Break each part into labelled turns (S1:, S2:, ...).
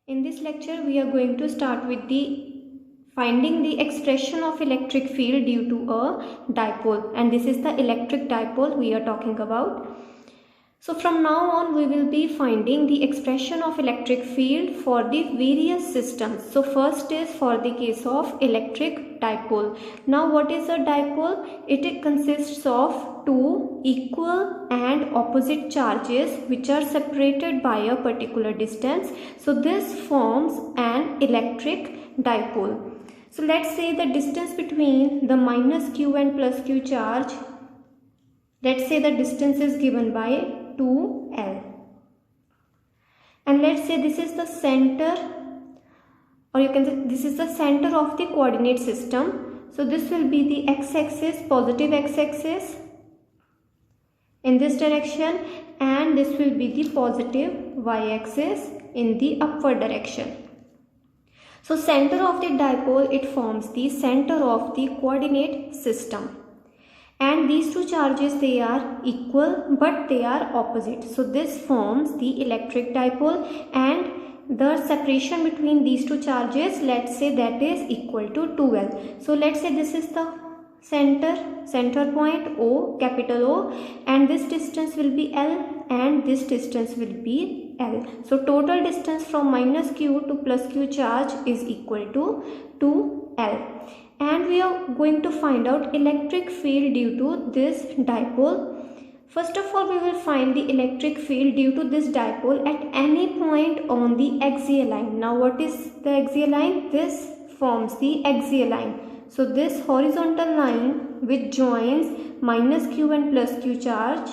S1: In this lecture, we are going to start with the finding the expression of electric field due to a dipole, and this is the electric dipole we are talking about. So from now on, we will be finding the expression of electric field for the various systems. So first is for the case of electric dipole. Now what is a dipole? It consists of two equal and opposite charges which are separated by a particular distance. So this forms an electric dipole. So let's say the distance between the minus q and plus q charge, let's say the distance is given by 2L, and let's say this is the center, or you can say this is the center of the coordinate system. So this will be the x-axis, positive x-axis in this direction, and this will be the positive y-axis in the upward direction. So center of the dipole, it forms the center of the coordinate system. And these two charges, they are equal but they are opposite. So this forms the electric dipole, and the separation between these two charges, let's say that is equal to 2L. So let's say this is the center point O, capital O, and this distance will be L and this distance will be L. So total distance from minus Q to plus Q charge is equal to 2L. And we are going to find out electric field due to this dipole. First of all, we will find the electric field due to this dipole at any point on the axial line. Now what is the axial line? This forms the axial line. So this horizontal line which joins minus q and plus q charge,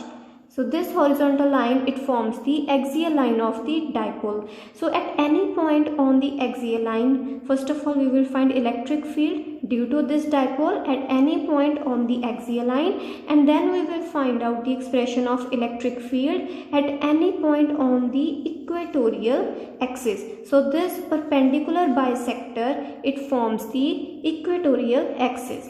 S1: so this horizontal line, it forms the axial line of the dipole. So at any point on the axial line, first of all we will find electric field due to this dipole at any point on the axial line, and then we will find out the expression of electric field at any point on the equatorial axis. So this perpendicular bisector, it forms the equatorial axis.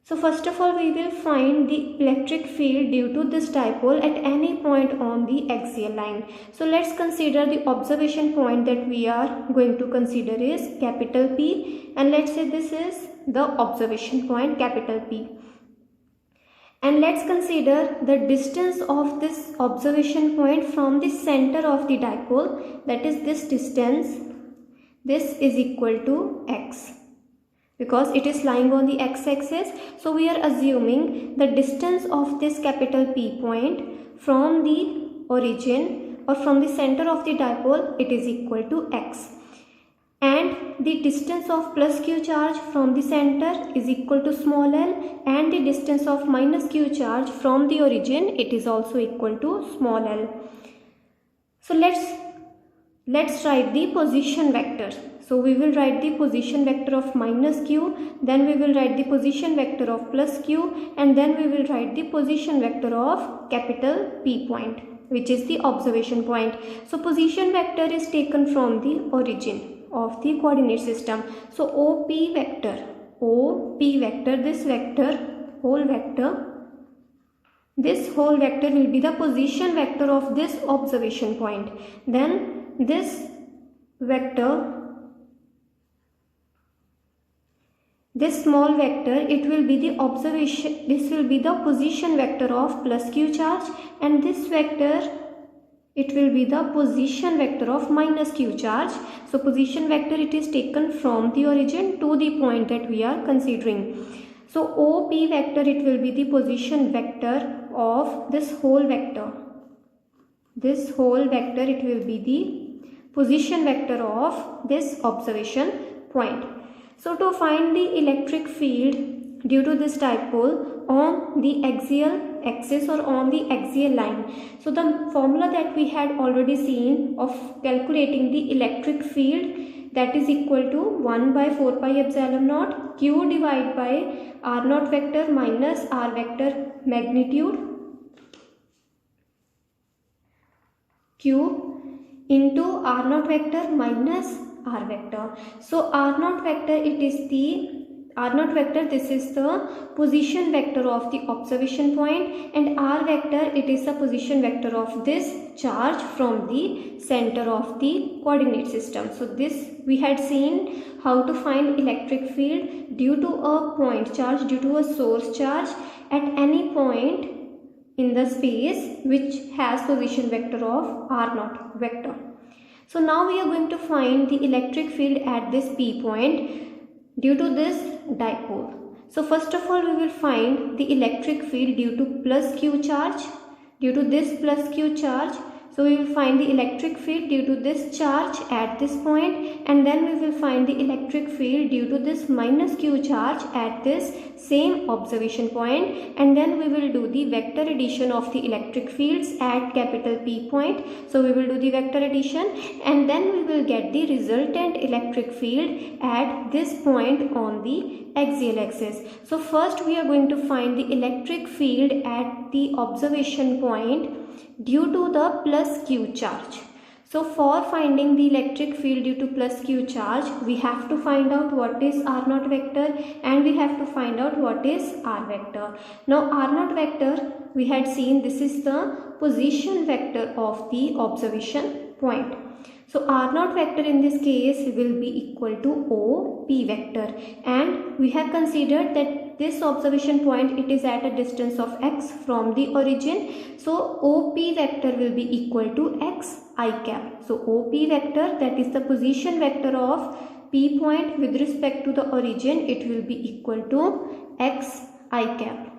S1: So first of all, we will find the electric field due to this dipole at any point on the axial line. So let's consider the observation point that we are going to consider is capital P, and let's say this is the observation point capital P. And let's consider the distance of this observation point from the center of the dipole, that is this distance. This is equal to x, because it is lying on the x-axis. So we are assuming the distance of this capital P point from the origin or from the center of the dipole, it is equal to x, and the distance of plus q charge from the center is equal to small l, and the distance of minus q charge from the origin, it is also equal to small l. So let's write the position vector. So we will write the position vector of minus q, then we will write the position vector of plus q, and then we will write the position vector of capital P point, which is the observation point. So position vector is taken from the origin of the coordinate system. So OP vector, this whole vector will be the position vector of this observation point. Then this vector, this small vector, it will be the observation, this will be the position vector of plus q charge, and this vector, it will be the position vector of minus q charge. So position vector, it is taken from the origin to the point that we are considering. So OP vector, it will be the position vector of this whole vector. This whole vector, it will be the position vector of this observation point. So to find the electric field due to this dipole on the axial axis or on the axial line, so the formula that we had already seen of calculating the electric field, that is equal to 1 by 4 pi epsilon naught q divided by r naught vector minus r vector magnitude q into r naught vector minus r vector. So r naught vector, it is the r naught vector, this is the position vector of the observation point, and r vector, it is the position vector of this charge from the center of the coordinate system. So this we had seen how to find electric field due to a point charge, due to a source charge at any point in the space which has position vector of r naught vector. So now we are going to find the electric field at this P point due to this dipole. So first of all, we will find the electric field due to plus Q charge, due to this plus Q charge. So we will find the electric field due to this charge at this point, and then we will find the electric field due to this minus Q charge at this same observation point, and then we will do the vector addition of the electric fields at capital P point. So we will do the vector addition, and then we will get the resultant electric field at this point on the axial axis. So first we are going to find the electric field at the observation point due to the plus Q charge. So for finding the electric field due to plus Q charge, we have to find out what is r naught vector, and we have to find out what is r vector. Now r naught vector, we had seen this is the position vector of the observation point. So r naught vector in this case will be equal to OP vector, and we have considered that this observation point, it is at a distance of x from the origin. So OP vector will be equal to xi cap. So OP vector, that is the position vector of P point with respect to the origin, it will be equal to xi cap.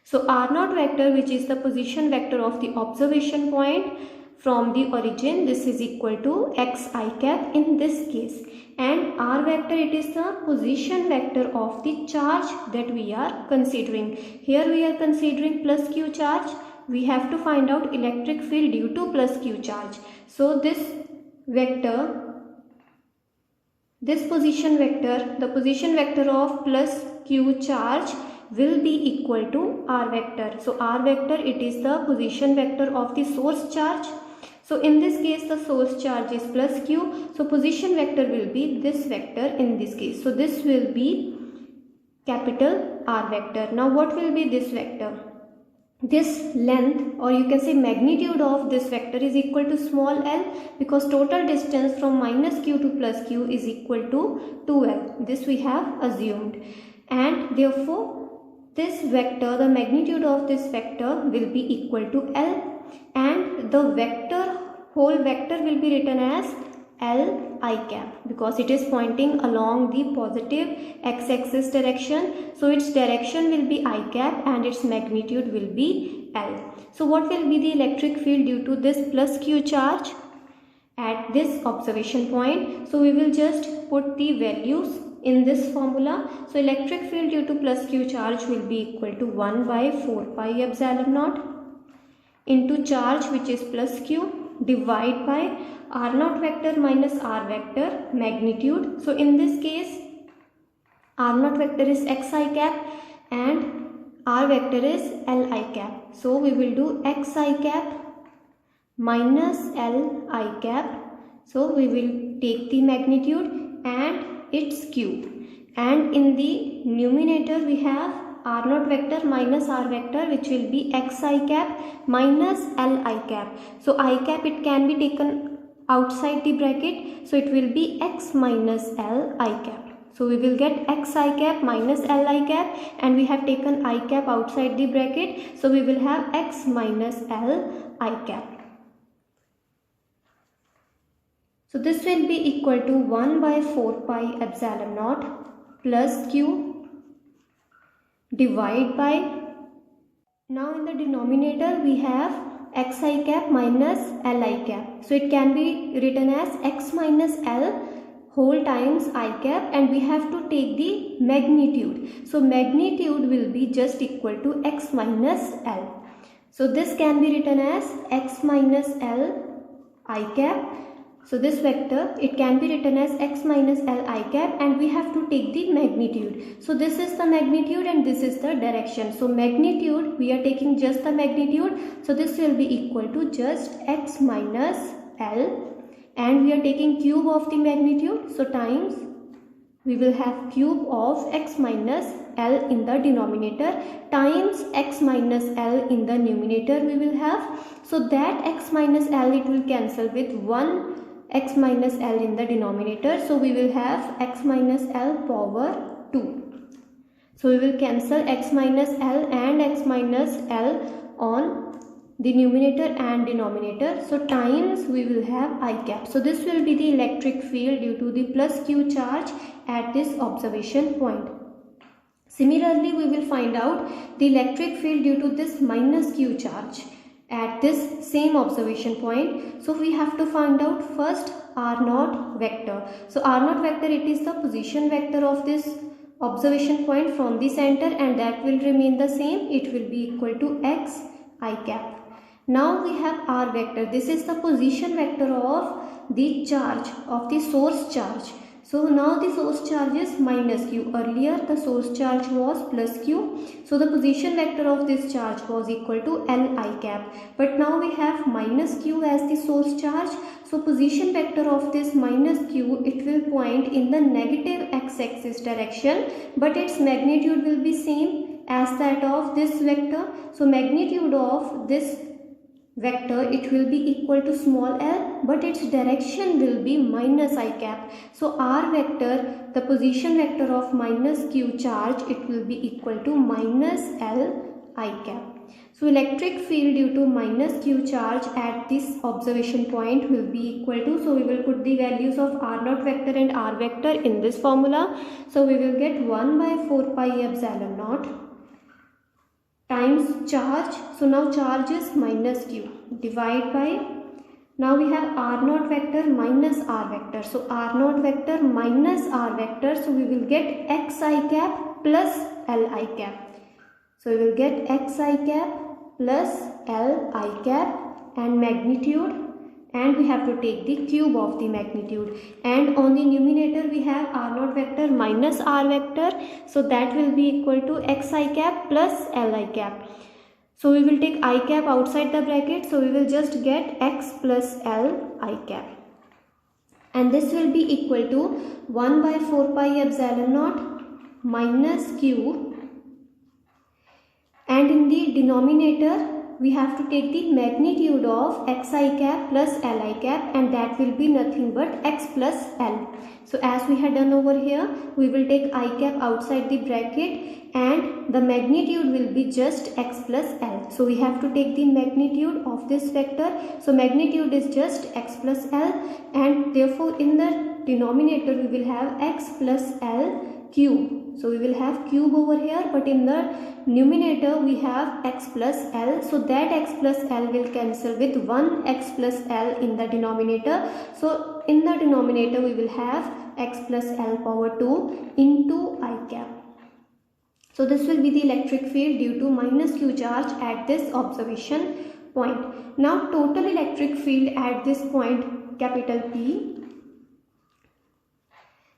S1: So r naught vector, which is the position vector of the observation point from the origin, this is equal to xi cap in this case, and r vector, it is the position vector of the charge that we are considering. Here we are considering plus Q charge. We have to find out electric field due to plus Q charge. So this vector, this position vector, the position vector of plus Q charge will be equal to r vector. So r vector, it is the position vector of the source charge. So in this case, the source charge is plus Q. So position vector will be this vector in this case. So this will be capital R vector. Now what will be this vector? This length, or you can say magnitude of this vector, is equal to small l, because total distance from minus Q to plus Q is equal to 2l. This we have assumed, and therefore this vector, the magnitude of this vector will be equal to l, and the vector, whole vector will be written as li cap, because it is pointing along the positive x-axis direction. So its direction will be I cap and its magnitude will be L. So what will be the electric field due to this plus Q charge at this observation point? So we will just put the values in this formula. So electric field due to plus Q charge will be equal to 1 by 4 pi epsilon naught into charge, which is plus Q, divide by r naught vector minus r vector magnitude. So in this case, r naught vector is xi cap and r vector is li cap. So we will do xi cap minus li cap. So we will take the magnitude and its cube, and in the numerator we have r naught vector minus r vector, which will be xi cap minus li cap. So I cap, it can be taken outside the bracket, so it will be x minus li cap. So we will get xi cap minus li cap, and we have taken I cap outside the bracket, so we will have x minus li cap. So this will be equal to 1 by 4 pi epsilon naught plus Q divide by, now in the denominator we have xi cap minus li cap. So it can be written as x minus l whole times I cap, and we have to take the magnitude. So magnitude will be just equal to x minus l. So this can be written as x minus l I cap. So this vector, it can be written as x minus li cap, and we have to take the magnitude. So this is the magnitude and this is the direction. So magnitude, we are taking just the magnitude. So this will be equal to just x minus l, and we are taking cube of the magnitude. So times we will have cube of x minus L in the denominator times x minus L in the numerator we will have. So that x minus L, it will cancel with 1 x minus L in the denominator. So we will have x minus L power 2. So we will cancel x minus L and x minus L on the numerator and denominator. So times we will have I cap. So this will be the electric field due to the plus q charge at this observation point. Similarly, we will find out the electric field due to this minus q charge at this same observation point. So we have to find out first r naught vector. So r naught vector, it is the position vector of this observation point from the center, and that will remain the same. It will be equal to x I cap. Now we have r vector. This is the position vector of the charge, of the source charge. So now the source charge is minus q. Earlier the source charge was plus q. So the position vector of this charge was equal to L I cap. But now we have minus q as the source charge. So position vector of this minus q, it will point in the negative x-axis direction, but its magnitude will be same as that of this vector. So magnitude of this vector, it will be equal to small l, but its direction will be minus I cap. So r vector, the position vector of minus q charge, it will be equal to minus L I cap. So electric field due to minus q charge at this observation point will be equal to, so we will put the values of r naught vector and r vector in this formula. So we will get 1 by 4 pi epsilon naught times charge. So now charge is minus q, divide by, now we have r naught vector minus r vector. So r naught vector minus r vector, so we will get x I cap plus L I cap. So we will get x I cap plus L I cap and magnitude, and we have to take the cube of the magnitude, and on the numerator we have r naught vector minus r vector, so that will be equal to x I cap plus L I cap. So we will take I cap outside the bracket, so we will just get x plus L I cap, and this will be equal to 1 by 4 pi epsilon naught minus q, and in the denominator we have to take the magnitude of x I cap plus L I cap, and that will be nothing but x plus L. So as we had done over here, we will take I cap outside the bracket and the magnitude will be just x plus L. So we have to take the magnitude of this vector. So magnitude is just x plus L, and therefore in the denominator we will have x plus L cube. So we will have cube over here, but in the numerator we have x plus L. So that x plus L will cancel with 1 x plus L in the denominator. So in the denominator we will have x plus L power 2 into I cap. So this will be the electric field due to minus q charge at this observation point. Now total electric field at this point, capital P.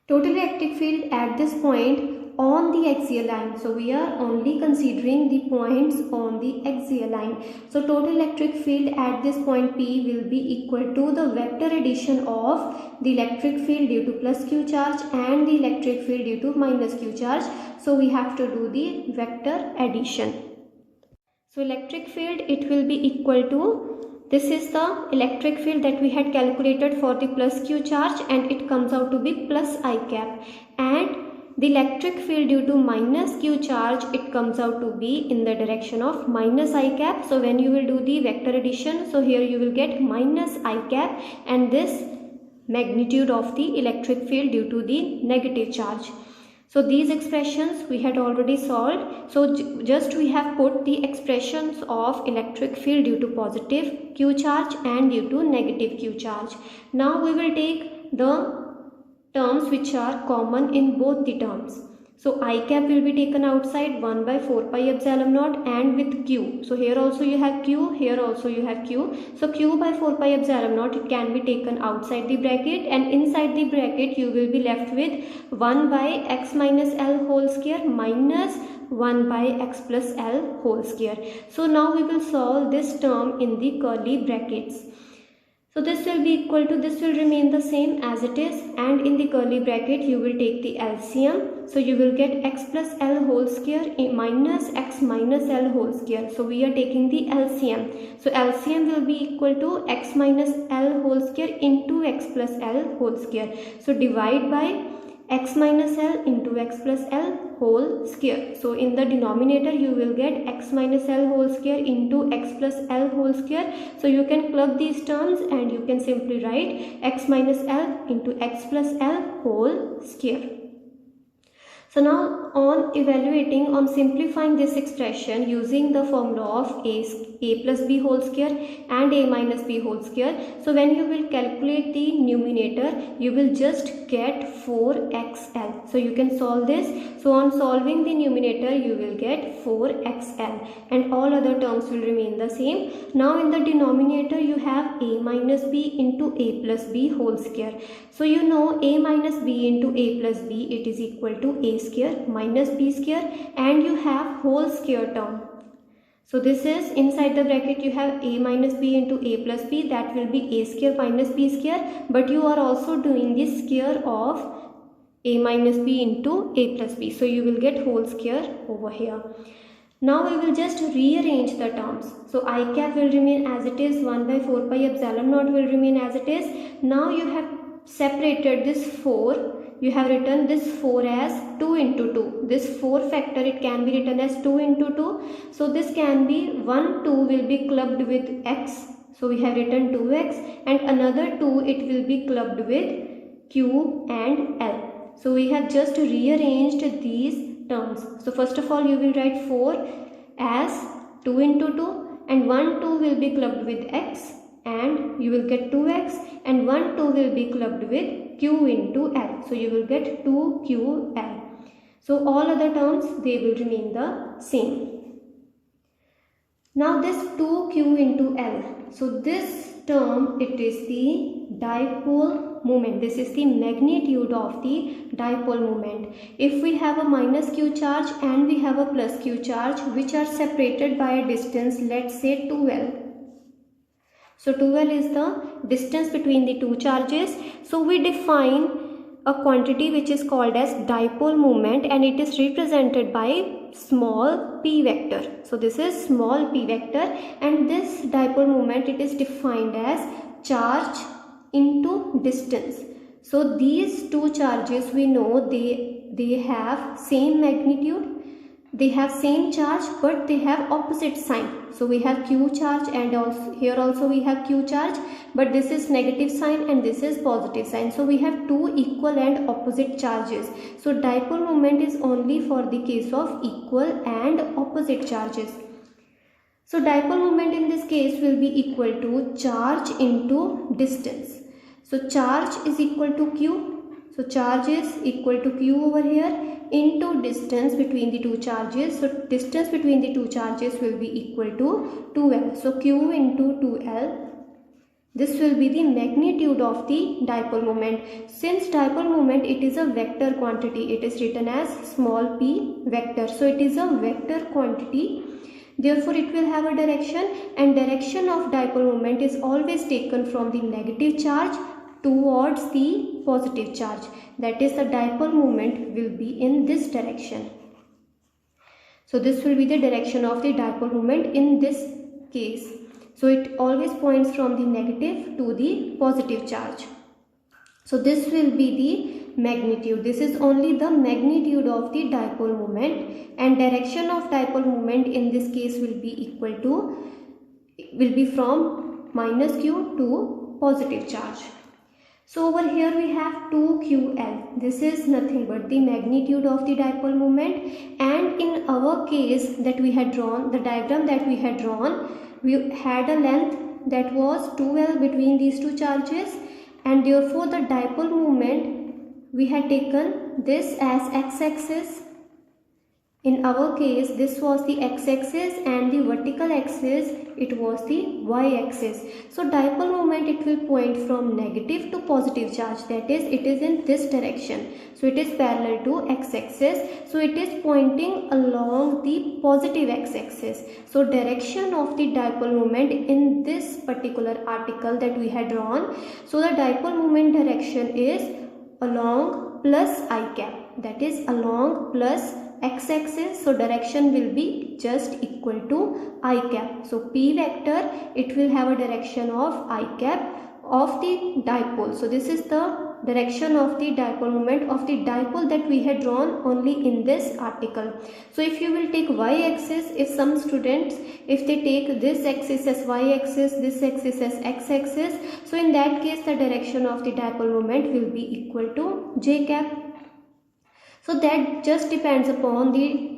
S1: Total electric field at this point on the axial line. So we are only considering the points on the axial line. So total electric field at this point P will be equal to the vector addition of the electric field due to plus q charge and the electric field due to minus q charge. So we have to do the vector addition. So electric field, it will be equal to, this is the electric field that we had calculated for the plus q charge, and it comes out to be plus I cap, and the electric field due to minus q charge, it comes out to be in the direction of minus I cap. So when you will do the vector addition, so here you will get minus I cap and this magnitude of the electric field due to the negative charge. So these expressions we had already solved. So just we have put the expressions of electric field due to positive q charge and due to negative q charge. Now we will take the terms which are common in both the terms. So I cap will be taken outside, 1 by 4 pi epsilon naught, and with q. So here also you have q, here also you have q. So q by 4 pi epsilon naught, it can be taken outside the bracket, and inside the bracket you will be left with 1 by x minus L whole square minus 1 by x plus L whole square. So now we will solve this term in the curly brackets. So this will be equal to, this will remain the same as it is, and in the curly bracket you will take the LCM. So you will get x plus L whole square minus x minus L whole square. So we are taking the LCM. So LCM will be equal to x minus L whole square into x plus L whole square. So divide by x minus L into x plus L whole square. So in the denominator you will get x minus L whole square into x plus L whole square. So you can plug these terms and you can simply write x minus L into x plus L whole square. So now on evaluating, on simplifying this expression using the formula of a plus b whole square and a minus b whole square. So when you will calculate the numerator, you will just get 4xl. So you can solve this. So on solving the numerator, you will get 4xl and all other terms will remain the same. Now in the denominator, you have a minus b into a plus b whole square. So you know a minus b into a plus b, it is equal to a square minus b square, and you have whole square term. So this is inside the bracket you have a minus b into a plus b, that will be a square minus b square, but you are also doing the square of a minus b into a plus b. So you will get whole square over here. Now we will just rearrange the terms. So I cap will remain as it is, 1 by 4 pi epsilon naught will remain as it is. Now you have separated this 4. You have written this 4 as 2 into 2. This 4 factor, it can be written as 2 into 2. So this can be 1 2 will be clubbed with x. So we have written 2x, and another 2 it will be clubbed with q and l. So we have just rearranged these terms. So first of all you will write 4 as 2 into 2, and 1 2 will be clubbed with x, and you will get 2x, and 1 2 will be clubbed with q into l. So you will get 2ql. So all other terms, they will remain the same. Now this 2q into l. So this term, it is the dipole moment. This is the magnitude of the dipole moment. If we have a minus q charge and we have a plus q charge which are separated by a distance, let's say 2l. So 2l is the distance between the two charges. So we define a quantity which is called as dipole moment, and it is represented by small p vector. So this is small p vector, and this dipole moment, it is defined as charge into distance. So these two charges, we know they have same magnitude, they have same charge, but they have opposite sign. So we have q charge, and also here also we have q charge, but this is negative sign and this is positive sign. So we have two equal and opposite charges. So dipole moment is only for the case of equal and opposite charges. So dipole moment in this case will be equal to charge into distance. So charge is equal to q. So charge is equal to q over here into distance between the two charges. So distance between the two charges will be equal to 2l. So q into 2l. This will be the magnitude of the dipole moment. Since dipole moment, it is a vector quantity. It is written as small p vector. So it is a vector quantity. Therefore, it will have a direction, and direction of dipole moment is always taken from the negative charge towards the positive charge. That is, the dipole moment will be in this direction. So this will be the direction of the dipole moment in this case. So it always points from the negative to the positive charge. So this will be the magnitude. This is only the magnitude of the dipole moment, and direction of dipole moment in this case will be from minus q to positive charge. So over here we have 2ql. This is nothing but the magnitude of the dipole moment, and in our case that we had drawn, the diagram that we had drawn, we had a length that was 2l between these two charges, and therefore the dipole moment, we had taken this as x-axis In our case, this was the x-axis and the vertical axis, it was the y-axis. So dipole moment, it will point from negative to positive charge, that is, it is in this direction. So it is parallel to x-axis. So it is pointing along the positive x-axis. So direction of the dipole moment in this particular article that we had drawn. So the dipole moment direction is along plus I cap, that is along plus x-axis. So direction will be just equal to I cap. So P vector, it will have a direction of I cap of the dipole. So this is the direction of the dipole moment of the dipole that we had drawn only in this article. So if you will take y-axis, if some students, if they take this axis as y-axis, this axis as x-axis, so in that case the direction of the dipole moment will be equal to j cap. So that just depends upon the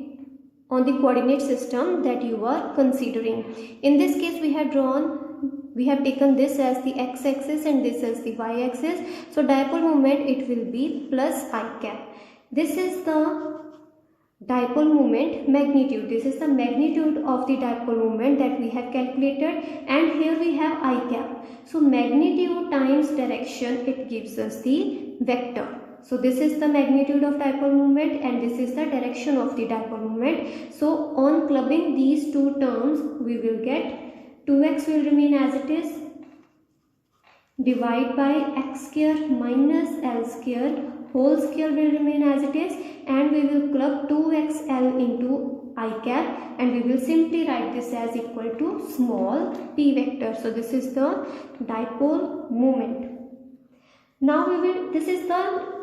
S1: coordinate system that you are considering. In this case, we have taken this as the x-axis and this as the y-axis. So dipole moment, it will be plus I cap. This is the dipole moment magnitude. This is the magnitude of the dipole moment that we have calculated, and here we have I cap. So magnitude times direction, it gives us the vector. So this is the magnitude of dipole moment and this is the direction of the dipole moment. So on clubbing these two terms, we will get 2x will remain as it is, divide by x square minus L square, whole square will remain as it is, and we will club 2xl into I cap, and we will simply write this as equal to small p vector. So this is the dipole moment. Now this is the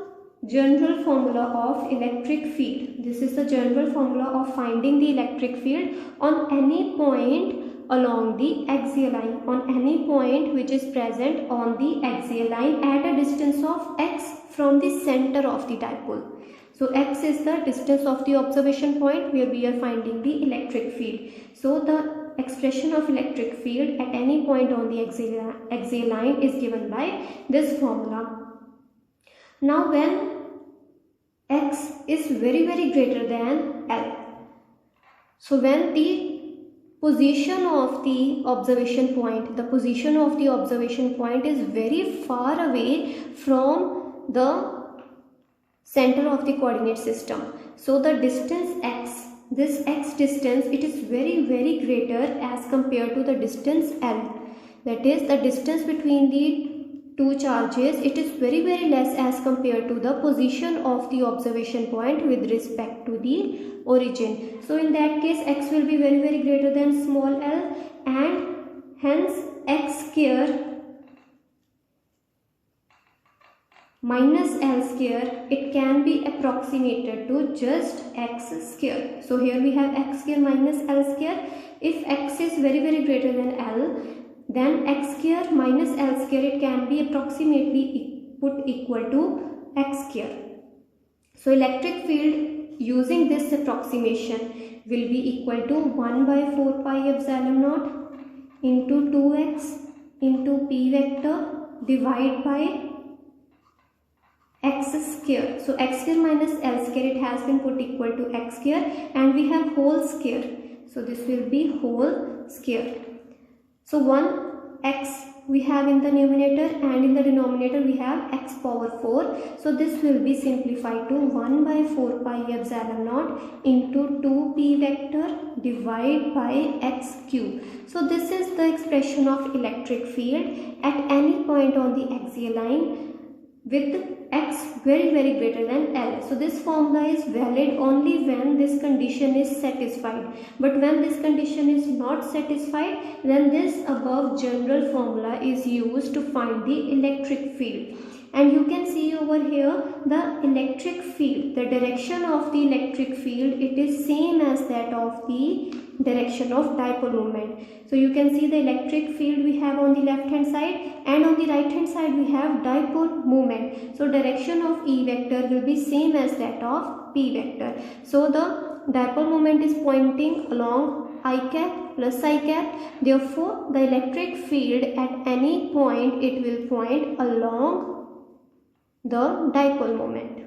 S1: general formula of electric field. This is the general formula of finding the electric field on any point along the axial line, on any point which is present on the axial line at a distance of x from the center of the dipole. So x is the distance of the observation point where we are finding the electric field. So the expression of electric field at any point on the axial line is given by this formula. Now when x is very greater than L, so when the position of the observation point, is very far away from the center of the coordinate system. So the distance x, this x distance, it is very greater as compared to the distance L. That is the distance between the two charges, it is very less as compared to the position of the observation point with respect to the origin. So in that case, x will be very greater than small l, and hence x square minus L square, it can be approximated to just x square. So here we have x square minus L square. If x is very greater than L, then x square minus L square, it can be approximately put equal to x square. So electric field using this approximation will be equal to 1 by 4 pi epsilon naught into 2x into p vector divide by x square. So x square minus L square, it has been put equal to x square, and we have whole square. So this will be whole square. So 1x we have in the numerator, and in the denominator we have x power 4. So this will be simplified to 1 by 4 pi epsilon naught into 2p vector divide by x cube. So this is the expression of electric field at any point on the axial line with x very greater than L. So this formula is valid only when this condition is satisfied. But when this condition is not satisfied, then this above general formula is used to find the electric field. And you can see over here the electric field, the direction of the electric field, it is same as that of the direction of dipole moment. So you can see the electric field we have on the left hand side, and on the right hand side we have dipole moment. So direction of E vector will be same as that of P vector. So the dipole moment is pointing along I cap plus I cap. Therefore the electric field at any point, it will point along the dipole moment.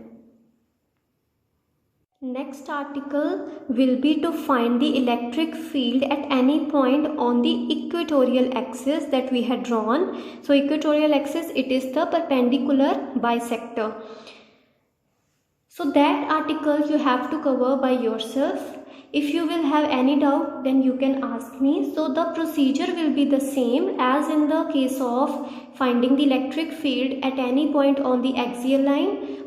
S1: Next article will be to find the electric field at any point on the equatorial axis that we had drawn. So equatorial axis, it is the perpendicular bisector. So that article you have to cover by yourself. If you will have any doubt, then you can ask me. So the procedure will be the same as in the case of finding the electric field at any point on the axial line.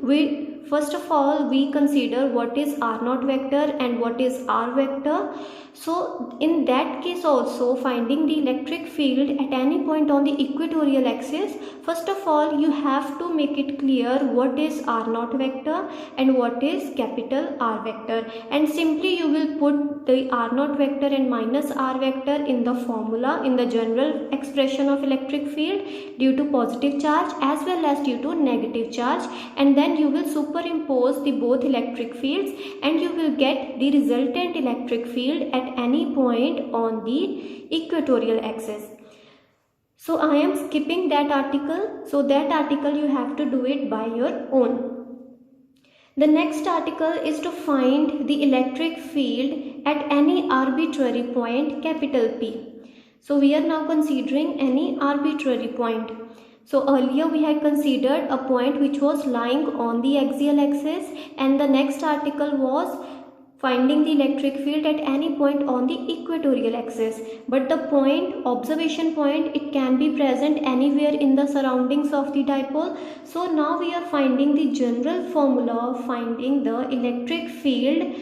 S1: First of all, we consider what is r0 vector and what is r vector. So in that case also, finding the electric field at any point on the equatorial axis, first of all you have to make it clear what is r0 vector and what is capital R vector, and simply you will put the r0 vector and minus r vector in the formula, in the general expression of electric field, due to positive charge as well as due to negative charge, and then you will superimpose the both electric fields and you will get the resultant electric field at any point on the equatorial axis. So I am skipping that article. So that article you have to do it by your own. The next article is to find the electric field at any arbitrary point capital P. So we are now considering any arbitrary point. So earlier we had considered a point which was lying on the axial axis, and the next article was finding the electric field at any point on the equatorial axis. But the point, observation point, it can be present anywhere in the surroundings of the dipole. So now we are finding the general formula of finding the electric field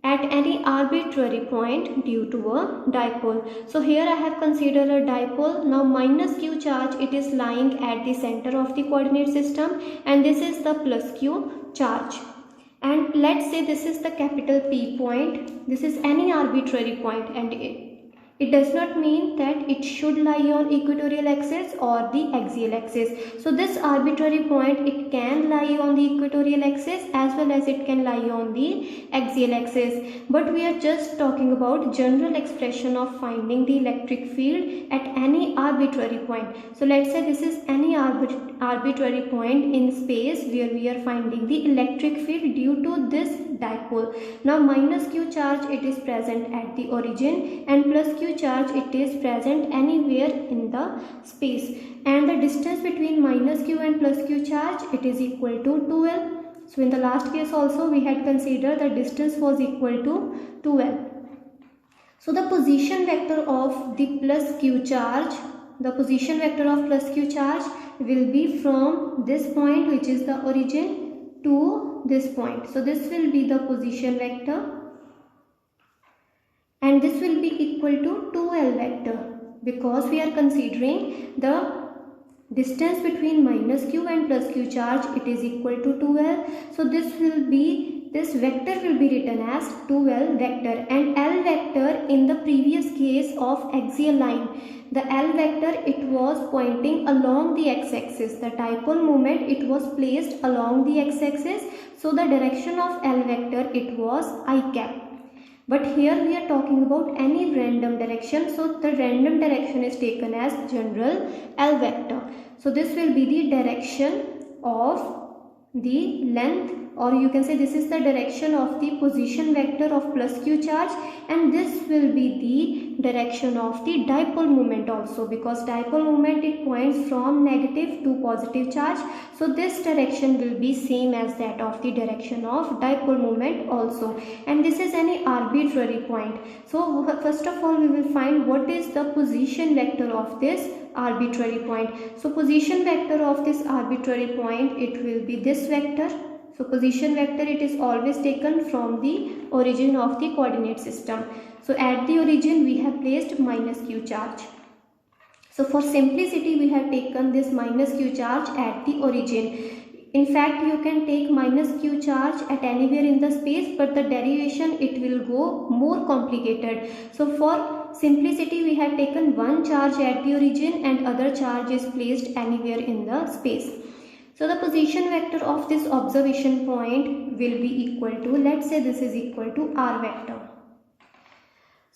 S1: at any arbitrary point due to a dipole. So here I have considered a dipole. Now minus q charge, it is lying at the center of the coordinate system, and this is the plus q charge. And let's say this is the capital P point. This is any arbitrary point, and it does not mean that it should lie on equatorial axis or the axial axis. So this arbitrary point, it can lie on the equatorial axis as well as it can lie on the axial axis. But we are just talking about general expression of finding the electric field at any arbitrary point. So let's say this is any arbitrary point in space where we are finding the electric field due to this dipole. Now minus q charge, it is present at the origin, and plus q charge, it is present anywhere in the space, and the distance between minus q and plus q charge, it is equal to 2l. So in the last case also we had considered the distance was equal to 2l. So the position vector of the plus q charge, the position vector of plus q charge will be from this point, which is the origin, to this point. So this will be the position vector, and this will be equal to 2l vector, because we are considering the distance between minus q and plus q charge, it is equal to 2l. So this vector will be written as 2l vector, and l vector in the previous case of axial line, the l vector, it was pointing along the x-axis. The dipole moment, it was placed along the x-axis, so the direction of l vector, it was I cap. But here we are talking about any random direction, so the random direction is taken as general L vector. So this will be the direction of the length, or you can say this is the direction of the position vector of plus q charge, and this will be the direction of the dipole moment also, because dipole moment, it points from negative to positive charge. So this direction will be same as that of the direction of dipole moment also, and this is any arbitrary point. So first of all we will find what is the position vector of this arbitrary point. So position vector of this arbitrary point, it will be this vector. So position vector, it is always taken from the origin of the coordinate system. So at the origin we have placed minus q charge. So for simplicity we have taken this minus q charge at the origin. In fact, you can take minus q charge at anywhere in the space, but the derivation, it will go more complicated. So for simplicity we have taken one charge at the origin and other charge is placed anywhere in the space. So the position vector of this observation point will be equal to, let's say this is equal to r vector.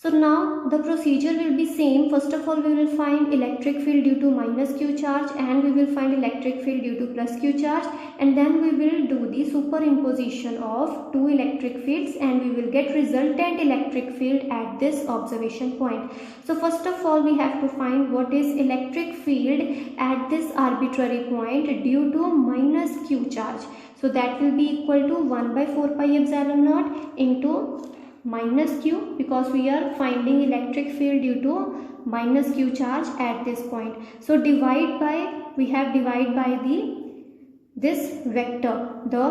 S1: So now the procedure will be same. First of all, we will find electric field due to minus q charge, and we will find electric field due to plus q charge, and then we will do the superimposition of two electric fields, and we will get resultant electric field at this observation point. So first of all, we have to find what is electric field at this arbitrary point due to minus q charge. So that will be equal to 1 by 4 pi epsilon naught into minus q, because we are finding electric field due to minus q charge at this point. So divide by, we have divide by this vector, the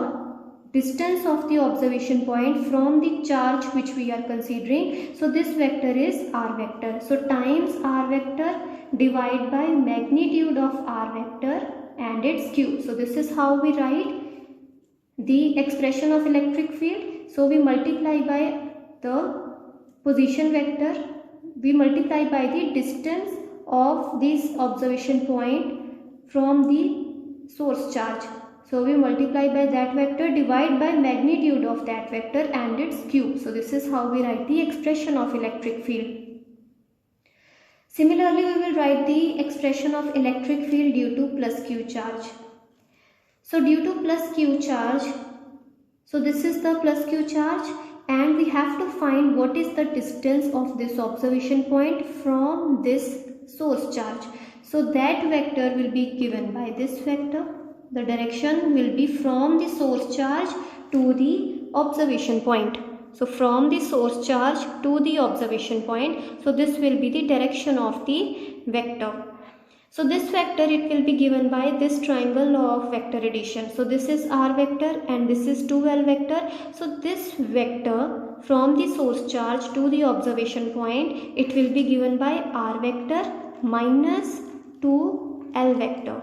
S1: distance of the observation point from the charge which we are considering. So this vector is r vector. So times r vector divide by magnitude of r vector and its q. So this is how we write the expression of electric field. So we multiply by the position vector, we multiply by the distance of this observation point from the source charge. So we multiply by that vector, divide by magnitude of that vector and its q. So this is how we write the expression of electric field. Similarly, we will write the expression of electric field due to plus q charge. So due to plus q charge, so this is the plus q charge, and we have to find what is the distance of this observation point from this source charge. So that vector will be given by this vector. The direction will be from the source charge to the observation point. So from the source charge to the observation point. So this will be the direction of the vector. So this vector, it will be given by this triangle law of vector addition. So this is r vector and this is 2l vector. So this vector from the source charge to the observation point, it will be given by r vector minus 2l vector.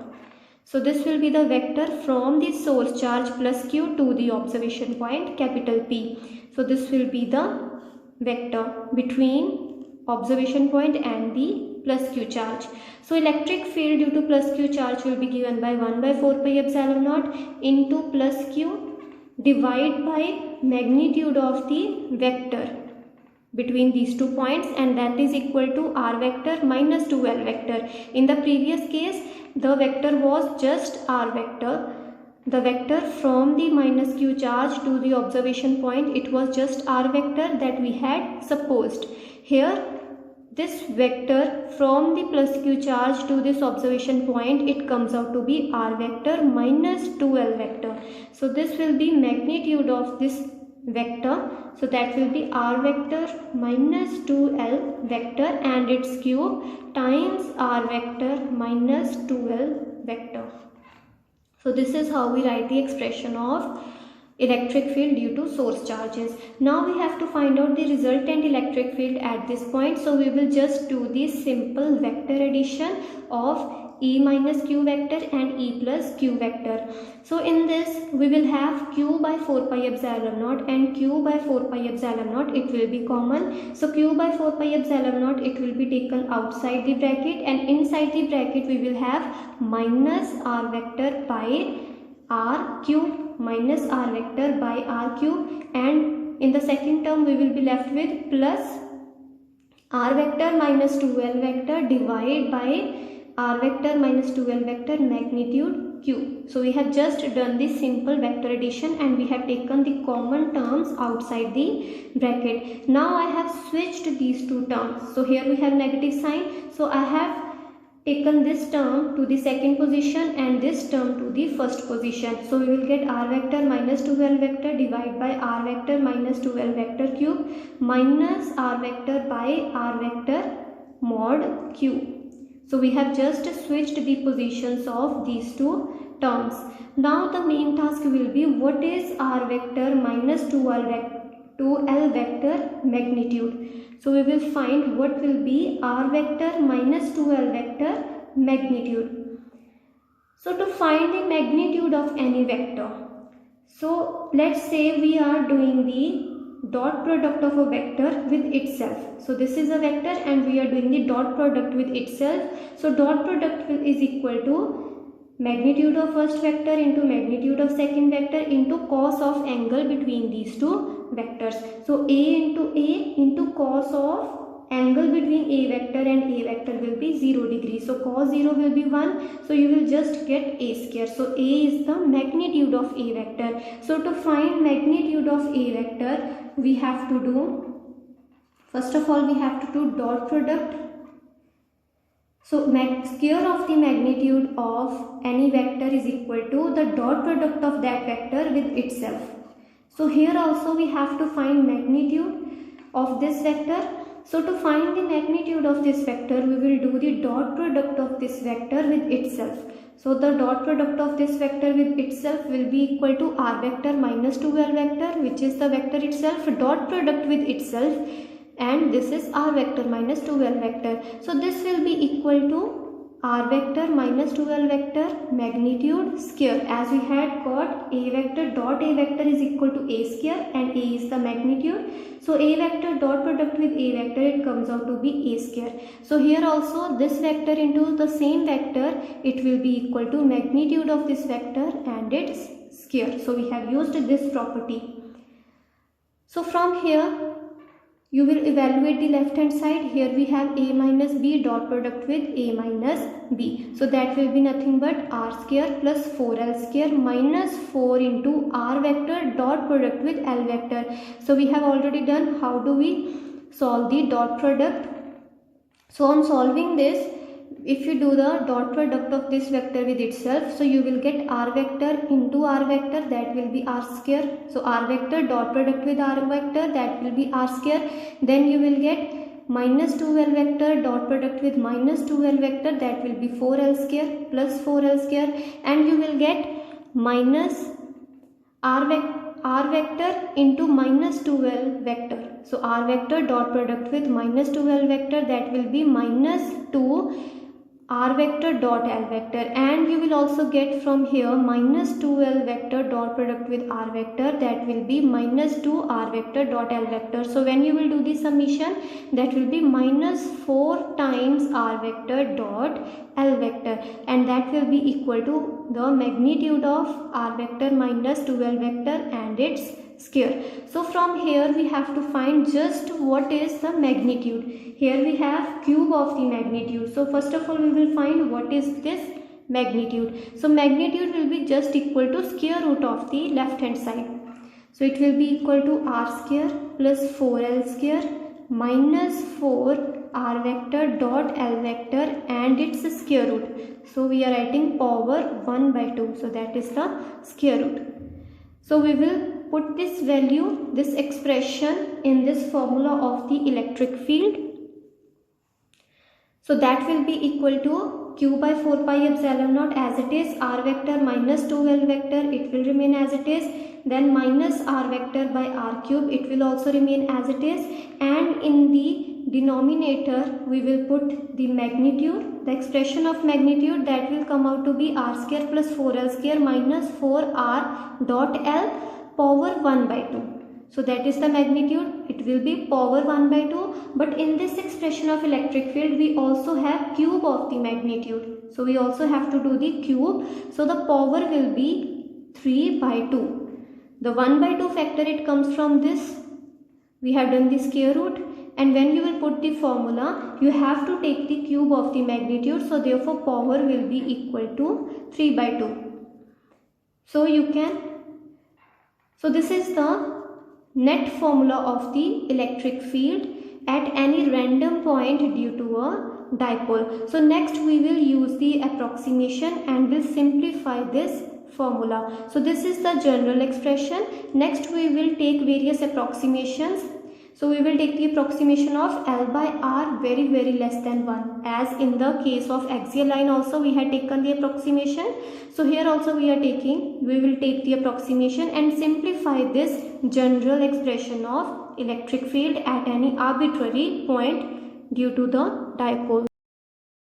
S1: So this will be the vector from the source charge plus q to the observation point capital P. So this will be the vector between observation point and the plus q charge. So electric field due to plus q charge will be given by 1 by 4 pi epsilon naught into plus q divide by magnitude of the vector between these 2 points, and that is equal to r vector minus 2l vector. In the previous case, the vector was just r vector. The vector from the minus q charge to the observation point, it was just r vector that we had supposed. Here this vector from the plus q charge to this observation point, it comes out to be r vector minus 2l vector. So this will be magnitude of this vector. So that will be r vector minus 2l vector and its cube times r vector minus 2l vector. So this is how we write the expression of electric field due to source charges. Now we have to find out the resultant electric field at this point. So we will just do the simple vector addition of E minus q vector and E plus q vector. So in this we will have q by 4 pi epsilon naught and q by 4 pi epsilon naught, it will be common. So q by 4 pi epsilon naught, it will be taken outside the bracket, and inside the bracket we will have minus r vector by r cube, minus r vector by r cube, and in the second term we will be left with plus r vector minus 2l vector divide by r vector minus 2l vector magnitude q. So we have just done the simple vector addition and we have taken the common terms outside the bracket. Now I have switched these two terms. So here we have negative sign. So I have taken this term to the second position and this term to the first position. So we will get r vector minus 2l vector divided by r vector minus 2l vector cube minus r vector by r vector mod q. So we have just switched the positions of these two terms. Now the main task will be what is r vector minus 2l vector magnitude. So we will find what will be r vector minus 2l vector magnitude. So to find the magnitude of any vector, so let's say we are doing the dot product of a vector with itself. So this is a vector and we are doing the dot product with itself. So dot product is equal to magnitude of first vector into magnitude of second vector into cos of angle between these two vectors. So A into cos of angle between A vector and A vector will be 0 degrees. So cos 0 will be 1. So you will just get A square. So A is the magnitude of A vector. So to find magnitude of A vector, we have to do, first of all, we have to do dot product. So square of the magnitude of any vector is equal to the dot product of that vector with itself. So here also we have to find magnitude of this vector. So to find the magnitude of this vector, we will do the dot product of this vector with itself. So the dot product of this vector with itself will be equal to r vector minus 2l vector, which is the vector itself, dot product with itself, and this is r vector minus 2l vector. So this will be equal to r vector minus 2l vector magnitude square, as we had got a vector dot a vector is equal to a square and a is the magnitude. So a vector dot product with a vector, it comes out to be a square. So here also this vector into the same vector, it will be equal to magnitude of this vector and its square. So we have used this property. So from here you will evaluate the left hand side. Here we have a minus b dot product with a minus b. So that will be nothing but r square plus 4l square minus 4 into r vector dot product with l vector. So we have already done how do we solve the dot product. So on solving this, if you do the dot product of this vector with itself, so you will get r vector into r vector, that will be r square. So r vector dot product with r vector, that will be r square. Then you will get minus 2l vector dot product with minus 2l vector, that will be 4l square plus 4l square, and you will get minus r vector into minus 2l vector. So r vector dot product with minus 2l vector, that will be minus 2 r vector dot l vector, and you will also get from here minus 2l vector dot product with r vector, that will be minus 2 r vector dot l vector. So when you will do the summation, that will be minus 4 times r vector dot l vector, and that will be equal to the magnitude of r vector minus 2l vector and its square. So from here we have to find just what is the magnitude. Here we have cube of the magnitude. So first of all we will find what is this magnitude. So magnitude will be just equal to square root of the left hand side. So it will be equal to r square plus 4l square minus 4 r vector dot l vector and its square root. So we are writing power 1 by 2. So that is the square root. So we will put this value, this expression in this formula of the electric field. So that will be equal to q by 4 pi epsilon naught as it is, r vector minus 2l vector, it will remain as it is, then minus r vector by r cube, it will also remain as it is, and in the denominator we will put the magnitude, the expression of magnitude, that will come out to be r square plus 4l square minus 4r dot l power 1 by 2. So that is the magnitude, it will be power 1 by 2, but in this expression of electric field we also have cube of the magnitude. So we also have to do the cube, so the power will be 3 by 2. The 1 by 2 factor, it comes from this, we have done the square root, and when you will put the formula, you have to take the cube of the magnitude, so therefore power will be equal to 3 by 2. So you can, so this is the net formula of the electric field at any random point due to a dipole. So next we will use the approximation and will simplify this formula. So this is the general expression. Next we will take various approximations. So we will take the approximation of L by R very less than 1, as in the case of axial line also we had taken the approximation. So here also we will take the approximation and simplify this general expression of electric field at any arbitrary point due to the dipole.